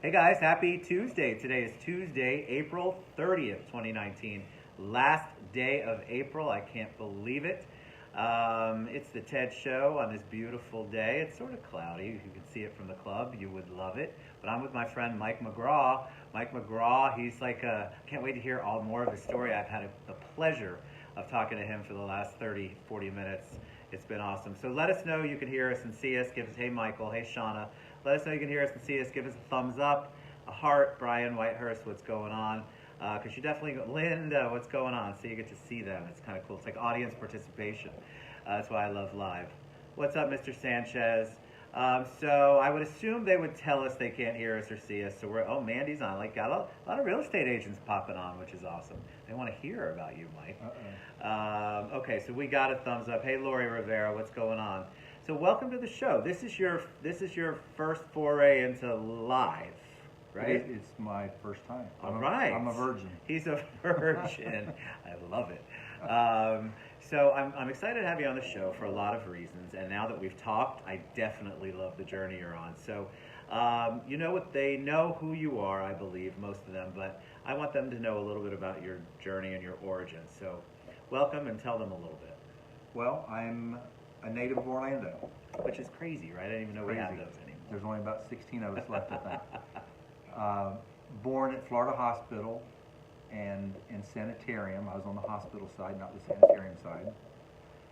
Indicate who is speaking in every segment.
Speaker 1: Hey guys, happy Tuesday. Today is Tuesday, April 30th, 2019. Last day of April. I can't believe it. It's the Ted Show on this beautiful day. It's sort of cloudy. You can see it from the club. You would love it. But I'm with my friend Mike McGraw. Mike McGraw, he's like can't wait to hear more of his story. I've had the pleasure of talking to him for the last 30, 40 minutes. It's been awesome. So let us know you can hear us and see us. Give us, hey Michael, hey Shauna. Let us know you can hear us and see us. Give us a thumbs up, a heart. Brian Whitehurst, what's going on? Because you definitely, Linda, what's going on? So you get to see them. It's kind of cool. It's like audience participation. That's why I love live. What's up, Mr. Sanchez? So I would assume they would tell us they can't hear us or see us. So Mandy's on. Like, got a lot of real estate agents popping on, which is awesome. They want to hear about you, Mike. Okay, so we got a thumbs up. Hey, Lori Rivera, what's going on? So welcome to the show. This is your first foray into live, right?
Speaker 2: It's my first time.
Speaker 1: All right.
Speaker 2: I'm a virgin.
Speaker 1: He's a virgin. I love it. So I'm excited to have you on the show for a lot of reasons. And now that we've talked, I definitely love the journey you're on. So, you know what? They know who you are, I believe, most of them. But I want them to know a little bit about your journey and your origins. So welcome and tell them a little bit.
Speaker 2: Well, I'm a native of Orlando.
Speaker 1: Which is crazy, right? I didn't even know we had those anymore.
Speaker 2: There's only about 16 of us left, I think. Born at Florida Hospital and in sanitarium. I was on the hospital side, not the sanitarium side.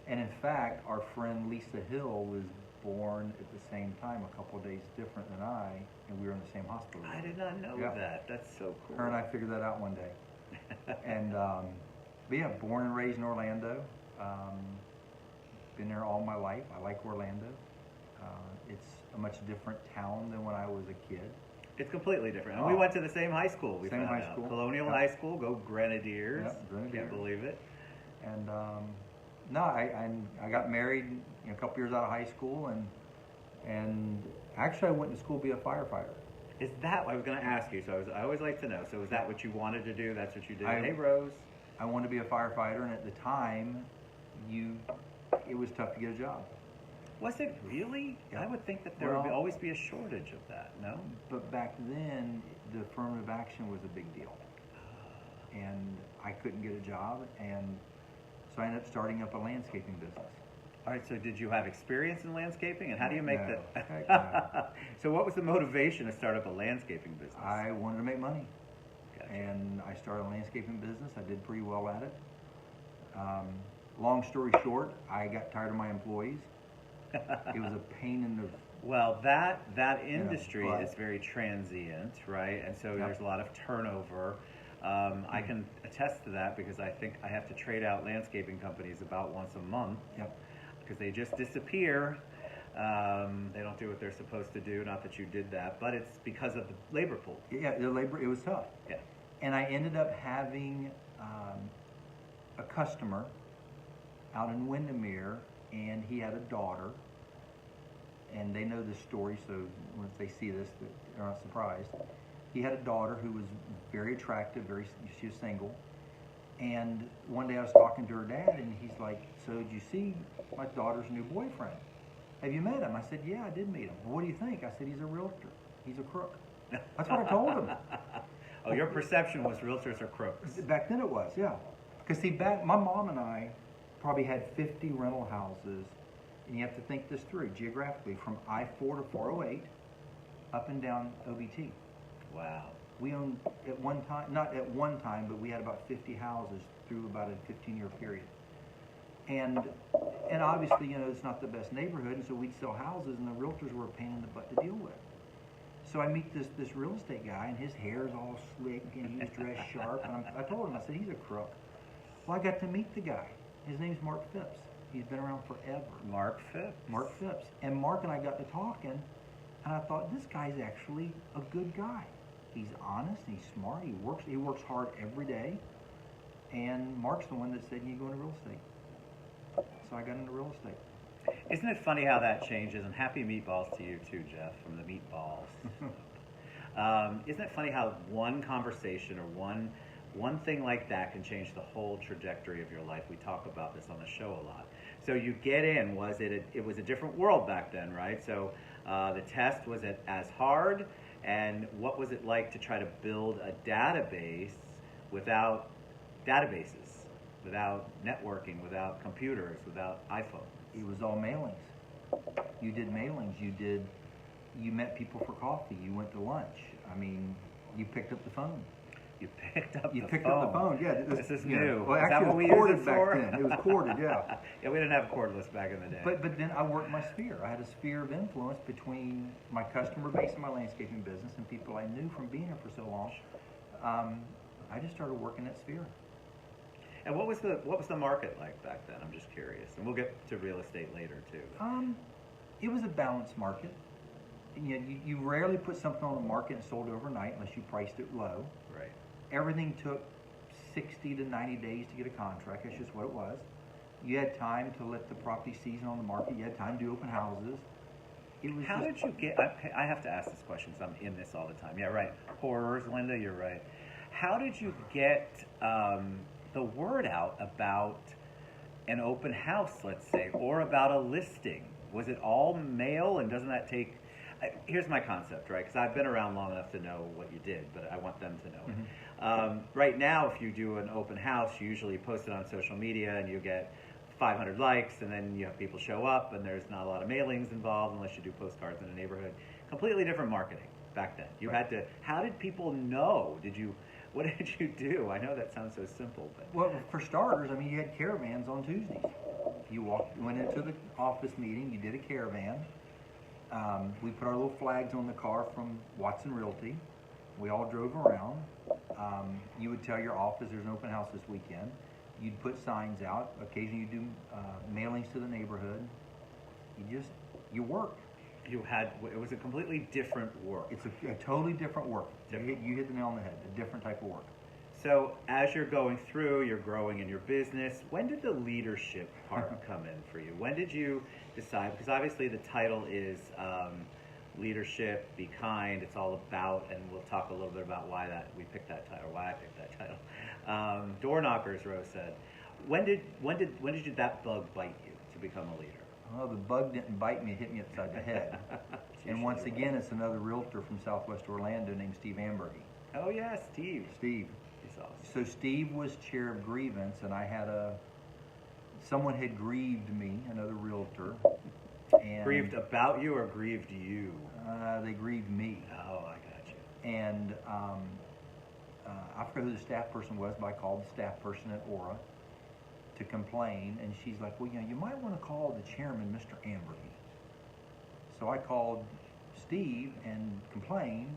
Speaker 2: And in fact, our friend Lisa Hill was born at the same time, a couple of days different than I, and we were in the same hospital.
Speaker 1: I did not know that. That's so cool.
Speaker 2: Her and I figured that out one day. And, but yeah, born and raised in Orlando. Been there all my life. I like Orlando. It's a much different town than when I was a kid.
Speaker 1: It's completely different. And we went to the same high school.
Speaker 2: Same high school.
Speaker 1: Colonial High School. Go Grenadiers.
Speaker 2: Yep, Grenadiers.
Speaker 1: Can't believe it.
Speaker 2: And no, I got married a couple years out of high school, and actually I went to school to be a firefighter.
Speaker 1: Is that what I was going to ask you? So I always like to know. So is that what you wanted to do? That's what you did? Hey, Rose.
Speaker 2: I wanted to be a firefighter, and at the time, it was tough to get a job.
Speaker 1: Was it really?
Speaker 2: Yeah.
Speaker 1: I would think that there would always be a shortage of that, no?
Speaker 2: But back then, the affirmative action was a big deal. And I couldn't get a job, and so I ended up starting up a landscaping business.
Speaker 1: All right, so did you have experience in landscaping, and how do you make that?
Speaker 2: No.
Speaker 1: So what was the motivation to start up a landscaping business?
Speaker 2: I wanted to make money.
Speaker 1: Gotcha.
Speaker 2: And I started a landscaping business. I did pretty well at it. Long story short, I got tired of my employees. It was a pain in the...
Speaker 1: Well, that industry is very transient, right? And so there's a lot of turnover. I can attest to that because I think I have to trade out landscaping companies about once a month because they just disappear. They don't do what they're supposed to do. Not that you did that, but it's because of the labor pool.
Speaker 2: Yeah, the labor, it was tough.
Speaker 1: Yeah.
Speaker 2: And I ended up having a customer out in Windermere, and he had a daughter, and they know this story, so once they see this, they're not surprised. He had a daughter who was very attractive, she was single, and one day I was talking to her dad, and he's like, so did you see my daughter's new boyfriend? Have you met him? I said, yeah, I did meet him. Well, what do you think? I said, he's a realtor. He's a crook. That's what I told him.
Speaker 1: Oh, your perception was realtors are crooks.
Speaker 2: Back then it was, yeah. Because see, my mom and I probably had 50 rental houses, and you have to think this through geographically, from I-4 to 408, up and down OBT.
Speaker 1: Wow.
Speaker 2: We owned at one time, not at one time, but we had about 50 houses through about a 15-year period. And obviously, it's not the best neighborhood, and so we'd sell houses, and the realtors were a pain in the butt to deal with. So I meet this real estate guy, and his hair's all slick, and he's dressed sharp, and I told him, I said, he's a crook. Well, I got to meet the guy. His name's Mark Phipps. He's been around forever.
Speaker 1: Mark Phipps?
Speaker 2: Mark Phipps. And Mark and I got to talking, and I thought, this guy's actually a good guy. He's honest, he's smart, he works hard every day, and Mark's the one that said, you go into real estate. So I got into real estate.
Speaker 1: Isn't it funny how that changes? And happy meatballs to you too, Jeff, from the meatballs. Isn't it funny how one conversation or one thing like that can change the whole trajectory of your life? We talk about this on the show a lot. So you get in, it was a different world back then, right? So the test was as hard. And what was it like to try to build a database without databases, without networking, without computers, without iPhones?
Speaker 2: It was all mailings. You did mailings. You met people for coffee. You went to lunch. I mean, you picked up the phone.
Speaker 1: You picked up
Speaker 2: You
Speaker 1: the
Speaker 2: picked
Speaker 1: phone.
Speaker 2: up the phone. Yeah,
Speaker 1: This is
Speaker 2: you know,
Speaker 1: new.
Speaker 2: Well,
Speaker 1: Is that
Speaker 2: actually,
Speaker 1: what we
Speaker 2: it was
Speaker 1: used
Speaker 2: corded
Speaker 1: it
Speaker 2: back
Speaker 1: for?
Speaker 2: then. It was corded, yeah.
Speaker 1: Yeah, we didn't have cordless back in the day.
Speaker 2: But then I worked my sphere. I had a sphere of influence between my customer base in my landscaping business and people I knew from being here for so long. I just started working that sphere.
Speaker 1: And what was the market like back then? I'm just curious. And we'll get to real estate later too.
Speaker 2: It was a balanced market. You know, you rarely put something on the market and sold overnight unless you priced it low.
Speaker 1: Right.
Speaker 2: Everything took 60 to 90 days to get a contract. That's just what it was. You had time to let the property season on the market. You had time to do open houses. It was.
Speaker 1: How did you get? I have to ask this question because I'm in this all the time. Yeah, right. Horrors, Linda. You're right. How did you get the word out about an open house, let's say, or about a listing? Was it all mail, and doesn't that take? Here's my concept, right? Because I've been around long enough to know what you did, but I want them to know it. Right now, if you do an open house, you usually post it on social media, and you get 500 likes, and then you have people show up, and there's not a lot of mailings involved unless you do postcards in a neighborhood. Completely different marketing back then. You had to. How did people know? What did you do? I know that sounds so simple, but
Speaker 2: Well, for starters, I mean, you had caravans on Tuesdays. You went into the office meeting. You did a caravan. We put our little flags on the car from Watson Realty. We all drove around. You would tell your office there's an open house this weekend. You'd put signs out. Occasionally you do mailings to the neighborhood. You worked.
Speaker 1: it was a completely different work.
Speaker 2: It's a totally different work.
Speaker 1: Different.
Speaker 2: You hit the nail on the head. A different type of work.
Speaker 1: So as you're going through, you're growing in your business. When did the leadership part come in for you? When did you decide? Because obviously the title is leadership, be kind. It's all about, and we'll talk a little bit about why I picked that title. Door knockers, Rose said. When did that bug bite you to become a leader?
Speaker 2: Well, the bug didn't bite me; it hit me upside the head. And once again, it's another realtor from Southwest Orlando named Steve Ambergy.
Speaker 1: Oh yeah, Steve.
Speaker 2: Steve.
Speaker 1: He's awesome.
Speaker 2: So Steve was chair of grievance, and I had someone had grieved me, another realtor. And
Speaker 1: Grieved about you or grieved you?
Speaker 2: They grieved me.
Speaker 1: Oh, I got you.
Speaker 2: And I forget who the staff person was, but I called the staff person at Aura to complain, and she's like, well, you might want to call the chairman, Mr. Amberby. So I called Steve and complained,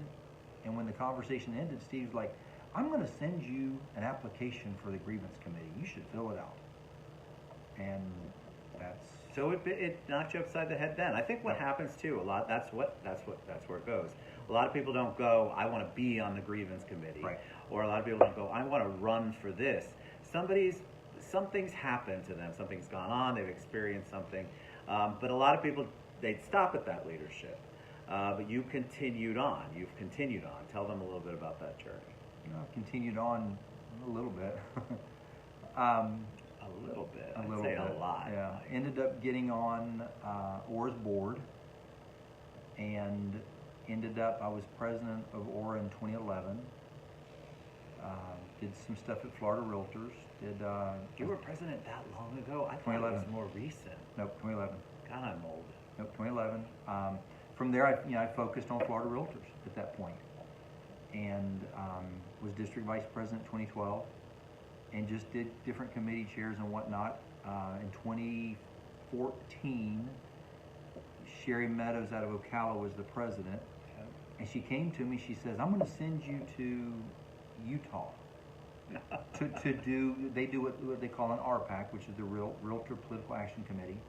Speaker 2: and when the conversation ended, Steve's like, I'm going to send you an application for the grievance committee. You should fill it out. And that's...
Speaker 1: So it knocked you upside the head then. I think what happens too, that's where it goes. A lot of people don't go, I want to be on the grievance committee.
Speaker 2: Right.
Speaker 1: Or a lot of people don't go, I want to run for this. Something's happened to them. Something's gone on. They've experienced something. But a lot of people, they'd stop at that leadership. But you continued on. You've continued on. Tell them a little bit about that journey.
Speaker 2: I've continued on a little bit.
Speaker 1: A little bit. I'd say a lot.
Speaker 2: Yeah. Ended up getting on Aura's board, and I was president of Aura in 2011. Did some stuff at Florida Realtors.
Speaker 1: You were president that long ago? I thought
Speaker 2: 2011.
Speaker 1: it was more recent.
Speaker 2: Nope, 2011.
Speaker 1: God, I'm old.
Speaker 2: Nope, 2011. From there, I focused on Florida Realtors at that point, and was district vice president in 2012, and just did different committee chairs and whatnot. In 2014, Sherry Meadows out of Ocala was the president, and she came to me. She says, "I'm going to send you to Utah to do." They do what they call an RPAC, which is the Realtor Political Action Committee.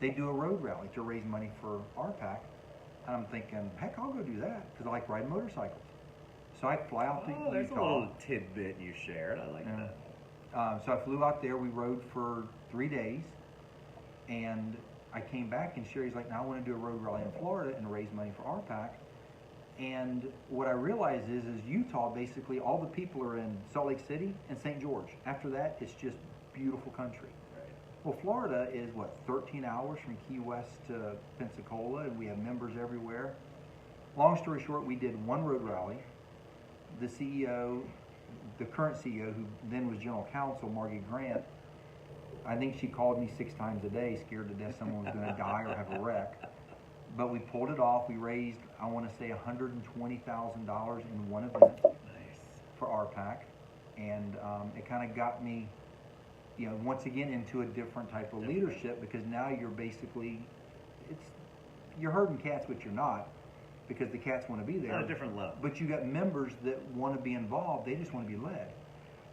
Speaker 2: They do a road rally to raise money for RPAC, and I'm thinking, heck, I'll go do that because I like riding motorcycles. So I fly out to Utah.
Speaker 1: There's a little tidbit you shared. I like that.
Speaker 2: So I flew out there. We rode for 3 days, and I came back, and Sherry's like, now I want to do a road rally in Florida and raise money for RPAC. And what I realized is Utah, basically, all the people are in Salt Lake City and St. George. After that, it's just beautiful country.
Speaker 1: Right.
Speaker 2: Well, Florida is, 13 hours from Key West to Pensacola, and we have members everywhere. long story short, we did one road rally. The CEO, the current CEO, who then was general counsel, Margie Grant, I think she called me 6 times a day, scared to death someone was going to die or have a wreck. But we pulled it off. We raised, I want to say, $120,000 in one event for RPAC. And it kind of got me, once again into a different type of leadership, because now you're basically, you're herding cats, but you're not, because the cats want to be there.
Speaker 1: On a different level.
Speaker 2: But you got members that want to be involved. They just want to be led.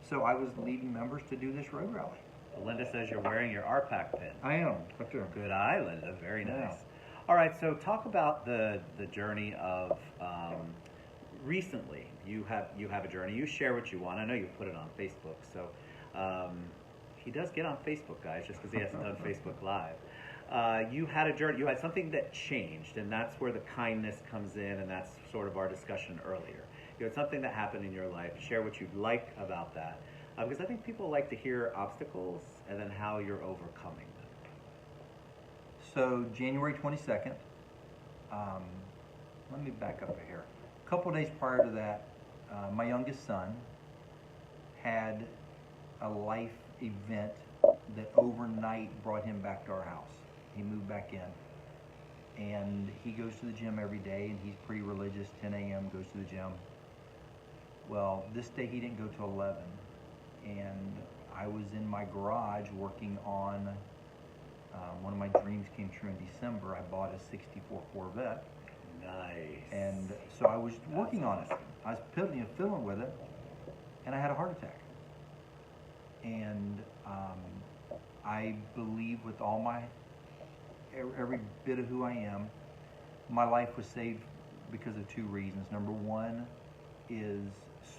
Speaker 2: So I was leading members to do this road rally.
Speaker 1: Linda says you're wearing your RPAC pin.
Speaker 2: I am. Up there.
Speaker 1: Good eye, Linda. Very nice.
Speaker 2: Yeah.
Speaker 1: All right, so talk about the journey of recently. You have a journey. You share what you want. I know you put it on Facebook. So he does get on Facebook, guys, just because he hasn't done Facebook Live. You had a journey. You had something that changed, and that's where the kindness comes in, and that's sort of our discussion earlier. You had something that happened in your life. Share what you like about that, because I think people like to hear obstacles and then how you're overcoming them.
Speaker 2: So January 22nd, let me back up here. A couple of days prior to that, my youngest son had a life event that overnight brought him back to our house. He moved back in, and he goes to the gym every day, and he's pretty religious. 10 a.m. goes to the gym. Well, this day he didn't go till 11, and I was in my garage working on one of my dreams came true in December. I bought a '64 Corvette.
Speaker 1: Nice.
Speaker 2: And so I was working on it. I was fiddling with it, and I had a heart attack. And I believe with all every bit of who I am, my life was saved because of 2 reasons. Number one is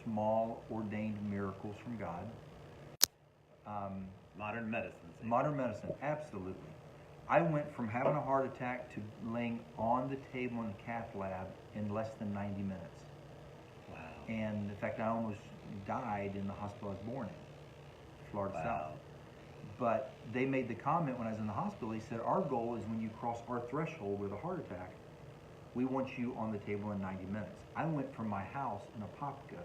Speaker 2: small ordained miracles from God.
Speaker 1: Modern medicine.
Speaker 2: Modern medicine, absolutely. I went from having a heart attack to laying on the table in the cath lab in less than 90 minutes.
Speaker 1: Wow.
Speaker 2: And in fact, I almost died in the hospital I was born in, Florida South. But they made the comment when I was in the hospital, they said, our goal is when you cross our threshold with a heart attack, we want you on the table in 90 minutes. I went from my house in Apopka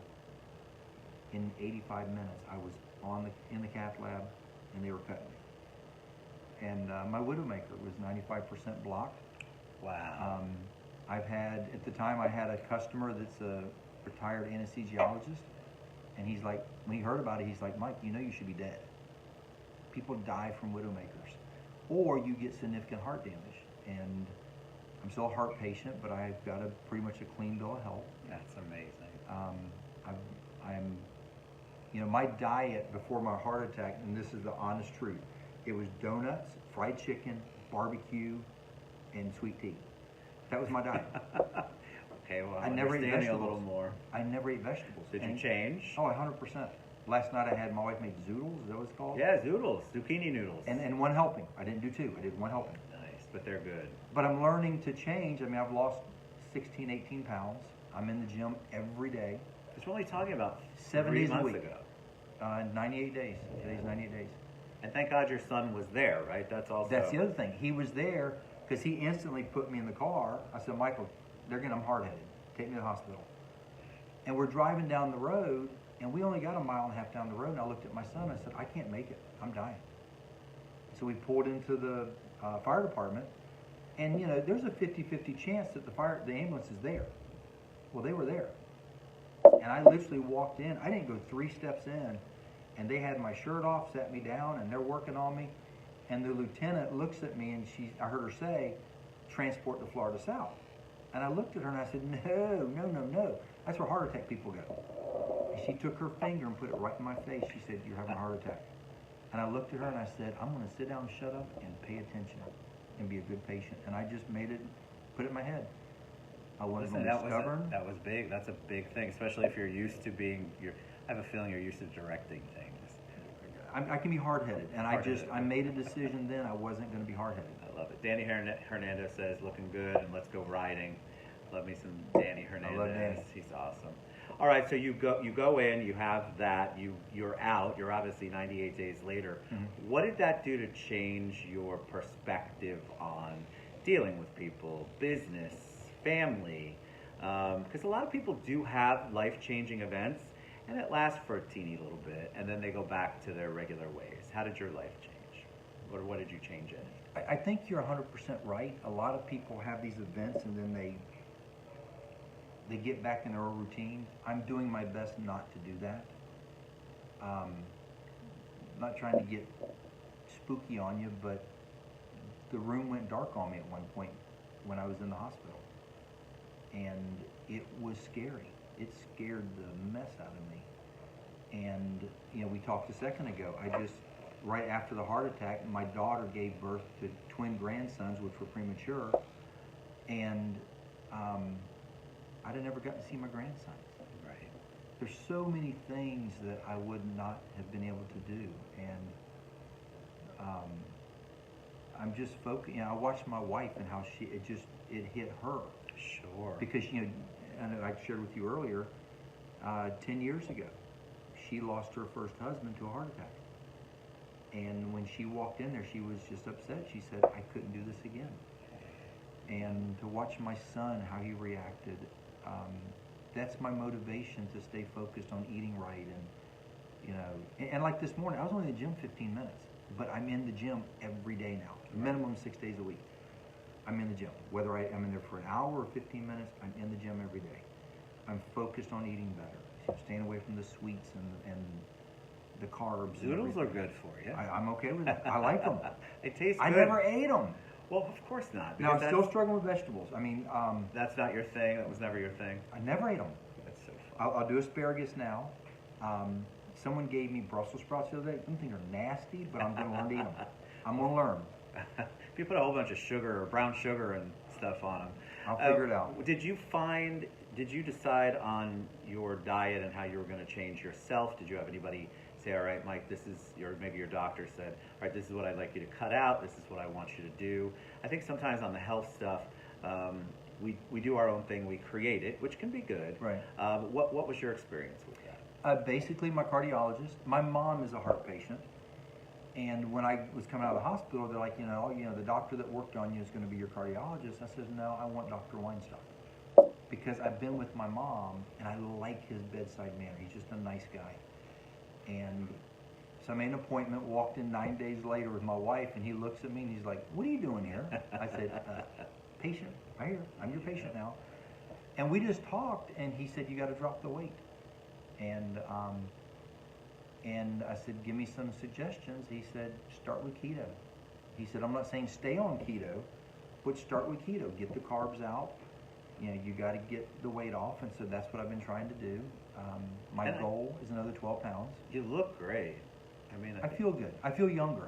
Speaker 2: in 85 minutes. I was in the cath lab, and they were cutting me. And my widowmaker was 95% blocked.
Speaker 1: Wow.
Speaker 2: At the time I had a customer that's a retired anesthesiologist, and he's like, when he heard about it, he's like, Mike, you should be dead. People die from widowmakers, or you get significant heart damage. And I'm still a heart patient, but I've got pretty much a clean bill of health.
Speaker 1: That's amazing.
Speaker 2: My diet before my heart attack, and this is the honest truth, it was donuts, fried chicken, barbecue, and sweet tea. That was my diet.
Speaker 1: Okay, well,
Speaker 2: I never ate vegetables.
Speaker 1: A little more.
Speaker 2: I never ate vegetables.
Speaker 1: Did you change?
Speaker 2: Oh, 100%. Last night my wife made zoodles, is that what it's called?
Speaker 1: Yeah, zoodles, zucchini noodles.
Speaker 2: And one helping. I didn't do 2, I did 1 helping.
Speaker 1: Nice, but they're good.
Speaker 2: But I'm learning to change. I mean, I've lost 16, 18 pounds. I'm in the gym every day.
Speaker 1: Because we're only talking about
Speaker 2: 7
Speaker 1: 3
Speaker 2: days a
Speaker 1: months
Speaker 2: week.
Speaker 1: ago.
Speaker 2: 98 days. Today's 98 days.
Speaker 1: And thank God your son was there, right? That's
Speaker 2: the other thing. He was there because he instantly put me in the car. I said, Michael, I'm hard-headed. Take me to the hospital. And we're driving down the road, and we only got a mile and a half down the road, and I looked at my son and I said, I can't make it. I'm dying. So we pulled into the fire department, and there's a 50-50 chance that the ambulance is there. Well, they were there. And I literally walked in. I didn't go 3 steps in, and they had my shirt off, sat me down, and they're working on me. And the lieutenant looks at me, and I heard her say, transport to Florida South. And I looked at her and I said, no. That's where heart attack people go. And she took her finger and put it right in my face. She said, you're having a heart attack. And I looked at her and I said, I'm going to sit down, shut up, and pay attention and be a good patient. And I just put it in my head. I wasn't going to be stubborn.
Speaker 1: That was big. That's a big thing, especially if you're used to I have a feeling you're used to directing things.
Speaker 2: I can be hard-headed, and I made a decision then I wasn't going to be hard-headed.
Speaker 1: I love it. Danny Hernandez says, looking good, and let's go riding. Love me some Danny Hernandez.
Speaker 2: I love Danny.
Speaker 1: He's awesome. All right, so you go in, you have that, you're out, you're obviously 98 days later. Mm-hmm. What did that do to change your perspective on dealing with people, business, family? Because a lot of people do have life-changing events, and it lasts for a teeny little bit, and then they go back to their regular ways. How did your life change? Or what did you change in it?
Speaker 2: I think you're 100% right. A lot of people have these events and then they get back in their old routine. I'm doing my best not to do that. Not trying to get spooky on you, but the room went dark on me at one point when I was in the hospital. And it was scary. It scared the mess out of me. And, you know, we talked a second ago. Right after the heart attack, my daughter gave birth to twin grandsons, which were premature. And I'd have never gotten to see my grandsons.
Speaker 1: Right.
Speaker 2: There's so many things that I would not have been able to do. And I'm just focused. You know, I watched my wife and how it hit her.
Speaker 1: Sure.
Speaker 2: Because, you know, and I shared with you earlier, 10 years ago, she lost her first husband to a heart attack. And when she walked in there, she was just upset. She said, I couldn't do this again. And to watch my son, how he reacted, that's my motivation to stay focused on eating right. And, you know, and like this morning, I was only in the gym 15 minutes, but I'm in the gym every day now, minimum 6 days a week. I'm in the gym. Whether I'm in there for an hour or 15 minutes, I'm in the gym every day. I'm focused on eating better, staying away from the sweets and the carbs.
Speaker 1: Zoodles are good for you.
Speaker 2: I'm okay with it. I like them.
Speaker 1: They taste good.
Speaker 2: I never ate them.
Speaker 1: Well, of course not.
Speaker 2: Now, I'm still struggling with vegetables. I mean,
Speaker 1: that's not your thing. That was never your thing.
Speaker 2: I never ate them.
Speaker 1: That's so fun.
Speaker 2: I'll do asparagus now. Someone gave me Brussels sprouts the other day. Some things are nasty, but I'm going to learn to eat them. I'm going to learn.
Speaker 1: If you put a whole bunch of sugar or brown sugar and stuff on them,
Speaker 2: I'll figure it out.
Speaker 1: Did you decide on your diet and how you were going to change yourself? Did you have anybody say, all right, Mike, maybe your doctor said, all right, this is what I'd like you to cut out. This is what I want you to do. I think sometimes on the health stuff, we do our own thing. We create it, which can be good.
Speaker 2: Right.
Speaker 1: What was your experience with that?
Speaker 2: Basically, my cardiologist. My mom is a heart patient. And when I was coming out of the hospital, they're like, the doctor that worked on you is going to be your cardiologist. I said, no, I want Dr. Weinstock. Because I've been with my mom, and I like his bedside manner. He's just a nice guy. And so I made an appointment, walked in 9 days later with my wife, and he looks at me and he's like, what are you doing here? I said, patient, right here. I'm your patient now. And we just talked, and he said, you got to drop the weight. And I said, give me some suggestions. He said, start with keto. He said, I'm not saying stay on keto, but start with keto. Get the carbs out. You got to get the weight off. And so that's what I've been trying to do. My goal is another 12 pounds.
Speaker 1: You look great. I mean,
Speaker 2: I feel good. I feel younger.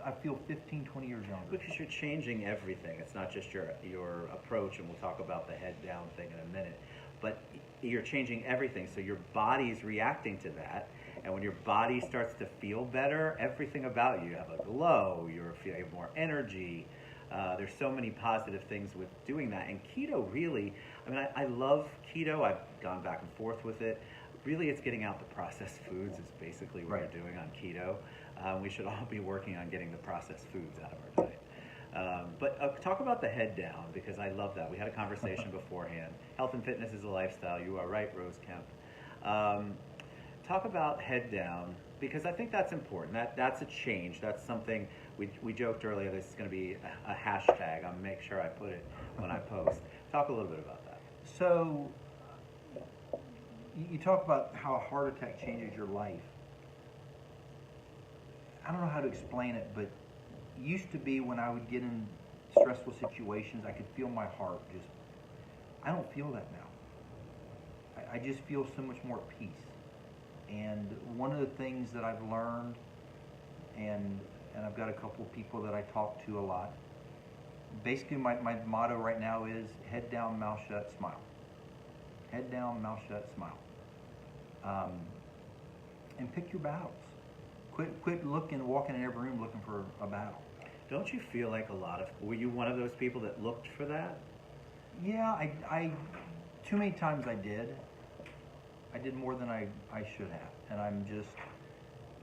Speaker 2: I feel 15, 20 years younger.
Speaker 1: Because you're changing everything. It's not just your approach, and we'll talk about the head down thing in a minute. But you're changing everything. So your body's reacting to that. And when your body starts to feel better, everything about you have a glow, you have more energy. There's so many positive things with doing that. And keto really, I love keto. I've gone back and forth with it. Really, it's getting out the processed foods is basically what we're doing on keto. We should all be working on getting the processed foods out of our diet. But talk about the head down, because I love that. We had a conversation beforehand. Health and fitness is a lifestyle. You are right, Rose Kemp. Talk about head down, because I think that's important. That's a change. That's something we joked earlier. This is going to be a hashtag. I'll make sure I put it when I post. Talk a little bit about that.
Speaker 2: So you talk about how a heart attack changes your life. I don't know how to explain it, but it used to be when I would get in stressful situations, I could feel my heart just. I don't feel that now. I just feel so much more at peace. And one of the things that I've learned, and I've got a couple of people that I talk to a lot, basically my motto right now is head down, mouth shut, smile. Head down, mouth shut, smile. And pick your battles. Quit walking in every room looking for a battle.
Speaker 1: Don't you feel like were you one of those people that looked for that?
Speaker 2: Yeah, I too many times I did. I did more than I should have. And I'm just,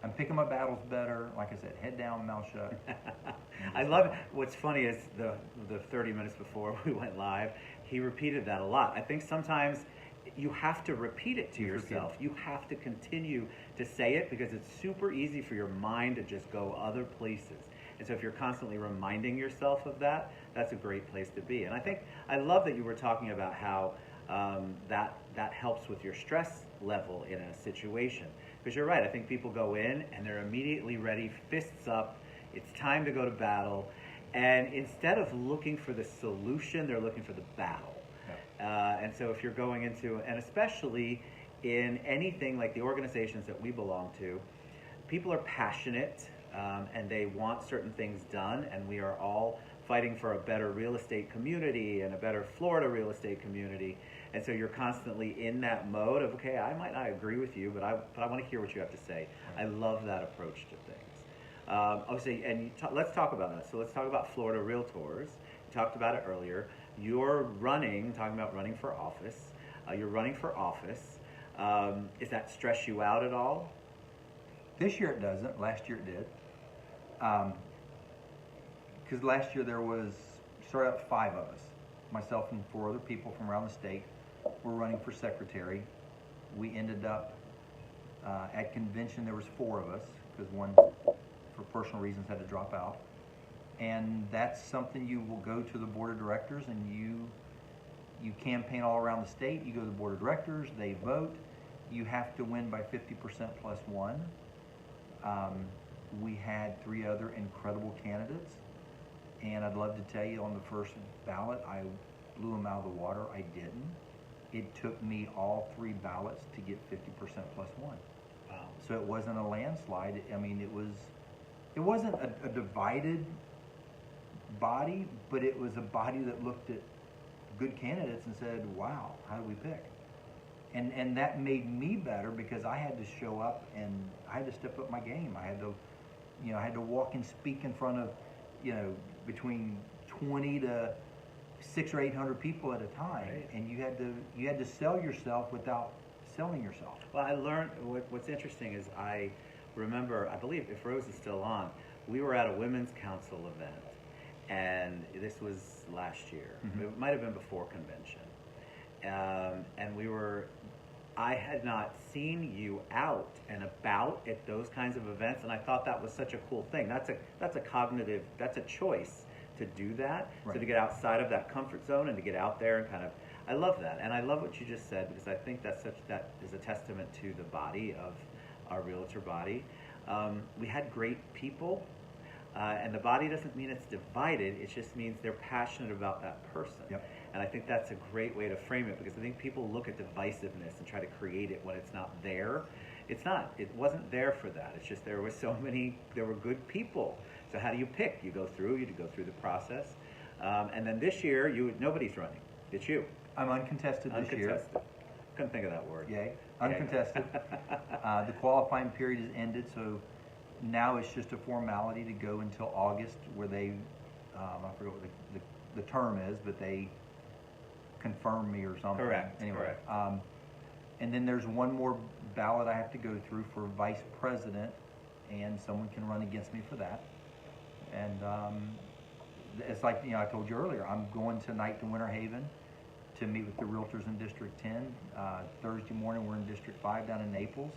Speaker 2: I'm picking my battles better. Like I said, head down, mouth shut.
Speaker 1: I love it. What's funny is the 30 minutes before we went live, he repeated that a lot. I think sometimes you have to repeat it to yourself. You have to continue to say it because it's super easy for your mind to just go other places. And so if you're constantly reminding yourself of that, that's a great place to be. And I love that you were talking about how that helps with your stress level in a situation. Because you're right, I think people go in and they're immediately ready, fists up, it's time to go to battle. And instead of looking for the solution, they're looking for the battle. Yeah. And so if you're going into, and especially in anything like the organizations that we belong to, people are passionate and they want certain things done, and we are all fighting for a better real estate community and a better Florida real estate community. And so you're constantly in that mode of, okay, I might not agree with you, but I want to hear what you have to say. I love that approach to things. Let's talk about that. So let's talk about Florida Realtors. You talked about it earlier. You're talking about running for office. You're running for office. Does that stress you out at all?
Speaker 2: This year it doesn't. Last year it did. Because last year started out 5 of us. Myself and 4 other people from around the state were running for secretary. We ended up at convention, there was 4 of us, because one, for personal reasons, had to drop out. And that's something you will go to the board of directors, and you campaign all around the state. You go to the board of directors, they vote. You have to win by 50% plus 1. We had 3 other incredible candidates, and I'd love to tell you on the first ballot, I blew them out of the water. I didn't. It took me all 3 ballots to get 50% plus 1.
Speaker 1: Wow. So
Speaker 2: it wasn't a landslide. I mean, it wasn't a divided body, but it was a body that looked at good candidates and said, wow, how do we pick? And that made me better because I had to show up and I had to step up my game. I had to walk and speak in front of, between 20 to 600 or 800 people at a time, right. And you had to sell yourself without selling yourself.
Speaker 1: Well, I learned what's interesting is I believe if Rose is still on, we were at a women's council event, and this was last year. Mm-hmm. It might have been before convention, and I had not seen you out and about at those kinds of events, and I thought that was such a cool thing. That's a choice to do that, right. So to get outside of that comfort zone and to get out there and I love that. And I love what you just said, because I think that is a testament to the body of our realtor body. We had great people, and the body doesn't mean it's divided, it just means they're passionate about that person.
Speaker 2: Yep.
Speaker 1: And I think that's a great way to frame it, because I think people look at divisiveness and try to create it when it's not there. It's not. It wasn't there for that. It's just there were good people. So how do you pick? You go through the process. And then this year, nobody's running. It's you.
Speaker 2: I'm uncontested this year.
Speaker 1: Couldn't think of that word.
Speaker 2: Yay. Uncontested. The qualifying period has ended, so now it's just a formality to go until August, where they, I forget what the term is, but they confirm me or something.
Speaker 1: Correct.
Speaker 2: Anyway,
Speaker 1: correct.
Speaker 2: And then there's one more ballot I have to go through for vice president, and someone can run against me for that. And it's like I told you earlier, I'm going tonight to Winter Haven to meet with the realtors in District 10. Thursday morning we're in District 5 down in Naples.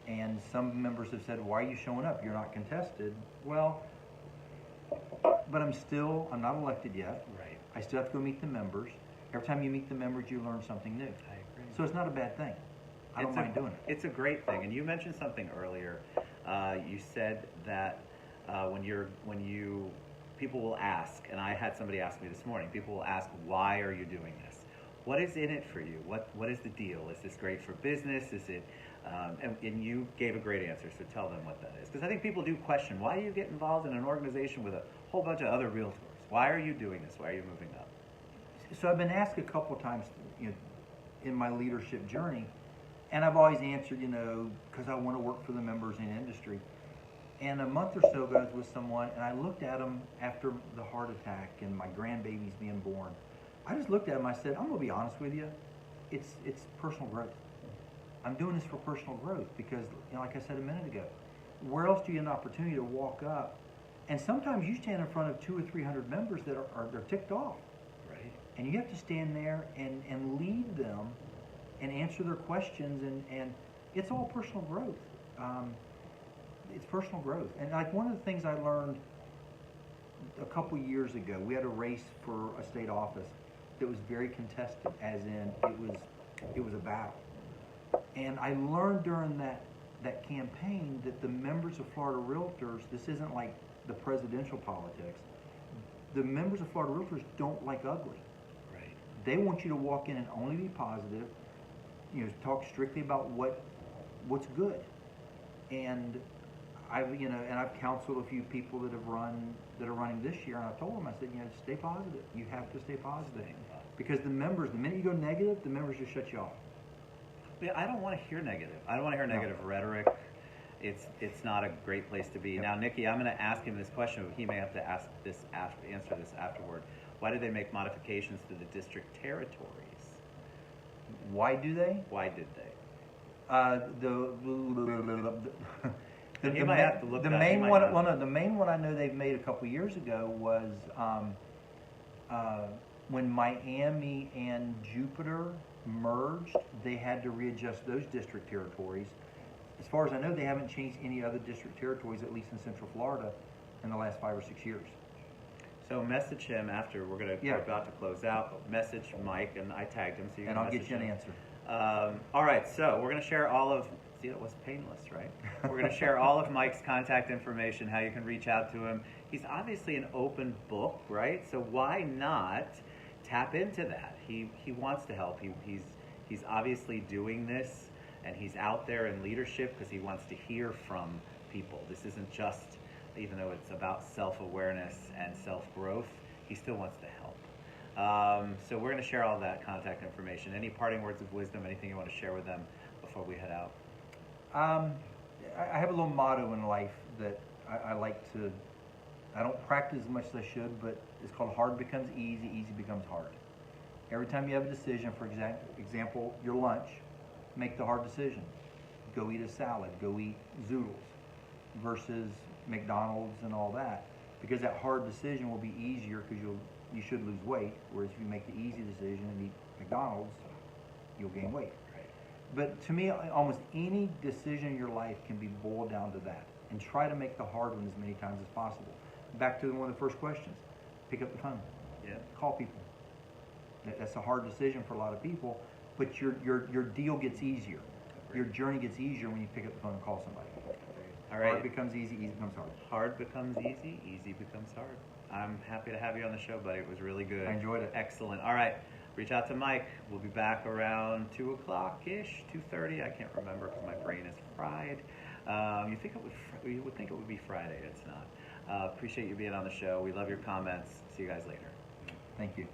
Speaker 2: And some members have said, why are you showing up? You're not contested. Well, but I'm not elected yet.
Speaker 1: Right.
Speaker 2: I still have to go meet the members. Every time you meet the members, you learn something new. I
Speaker 1: agree.
Speaker 2: So it's not a bad thing. I don't mind doing it.
Speaker 1: It's a great thing. And you mentioned something earlier. You said that people will ask, and I had somebody ask me this morning, people will ask, why are you doing this? What is in it for you? What is the deal? Is this great for business? Is it, and you gave a great answer, so tell them what that is. Because I think people do question, why do you get involved in an organization with a whole bunch of other realtors? Why are you doing this? Why are you moving up?
Speaker 2: So I've been asked a couple of times, in my leadership journey, and I've always answered, because I want to work for the members in the industry. And a month or so ago, I was with someone, and I looked at them after the heart attack and my grandbabies being born. I just looked at them, I said, I'm going to be honest with you, it's personal growth. I'm doing this for personal growth because, like I said a minute ago, where else do you get an opportunity to walk up? And sometimes you stand in front of 200 or 300 members that they're ticked off.
Speaker 1: Right.
Speaker 2: And you have to stand there and lead them and answer their questions, and it's all personal growth. It's personal growth. And like one of the things I learned a couple years ago, we had a race for a state office that was very contested, as in it was a battle. And I learned during that campaign that the members of Florida Realtors, this isn't like the presidential politics, the members of Florida Realtors don't like ugly.
Speaker 1: Right.
Speaker 2: They want you to walk in and only be positive, talk strictly about what's good. And I've counseled a few people that are running this year, and I told them, I said, stay positive. You have to stay positive. Because the members, the minute you go negative, the members just shut you off.
Speaker 1: Yeah, I don't want to hear negative. I don't want to hear negative rhetoric. It's not a great place to be. Yep. Now, Nikki, I'm going to ask him this question. He may have to answer this afterward. Why did they make modifications to the district territories?
Speaker 2: Why do they?
Speaker 1: Why did they?
Speaker 2: The
Speaker 1: might have to look
Speaker 2: the
Speaker 1: that.
Speaker 2: main one. Well, no, the main one I know they've made a couple years ago was when Miami and Jupiter merged. They had to readjust those district territories. As far as I know, they haven't changed any other district territories, at least in Central Florida, in the last 5 or 6 years.
Speaker 1: So message him after we're about to close out. Message Mike, and I tagged him, so you can
Speaker 2: I'll get you
Speaker 1: him.
Speaker 2: an answer.
Speaker 1: All right, so we're going to share all of. See, that was painless, right? We're going to share all of Mike's contact information, how you can reach out to him. He's obviously an open book, right? So why not tap into that? He wants to help. He's obviously doing this, and he's out there in leadership because he wants to hear from people. This isn't just, even though it's about self-awareness and self-growth, he still wants to help. So we're going to share all that contact information. Any parting words of wisdom, anything you want to share with them before we head out?
Speaker 2: I have a little motto in life that I like to, I don't practice as much as I should, but it's called hard becomes easy, easy becomes hard. Every time you have a decision, for example, your lunch, make the hard decision. Go eat a salad, go eat zoodles versus McDonald's and all that. Because that hard decision will be easier because you should lose weight, whereas if you make the easy decision and eat McDonald's, you'll gain weight. But to me, almost any decision in your life can be boiled down to that. And try to make the hard one as many times as possible. Back to one of the first questions. Pick up the phone.
Speaker 1: Yeah.
Speaker 2: Call people. That's a hard decision for a lot of people, but your deal gets easier. Your journey gets easier when you pick up the phone and call somebody.
Speaker 1: All right.
Speaker 2: Hard becomes easy, easy becomes hard.
Speaker 1: Hard becomes easy, easy becomes hard. I'm happy to have you on the show, buddy. It was really good.
Speaker 2: I enjoyed it.
Speaker 1: Excellent. All right. Reach out to Mike. We'll be back around 2 o'clock-ish, 2:30. I can't remember because my brain is fried. You would think it would be Friday. It's not. Appreciate you being on the show. We love your comments. See you guys later.
Speaker 2: Thank you.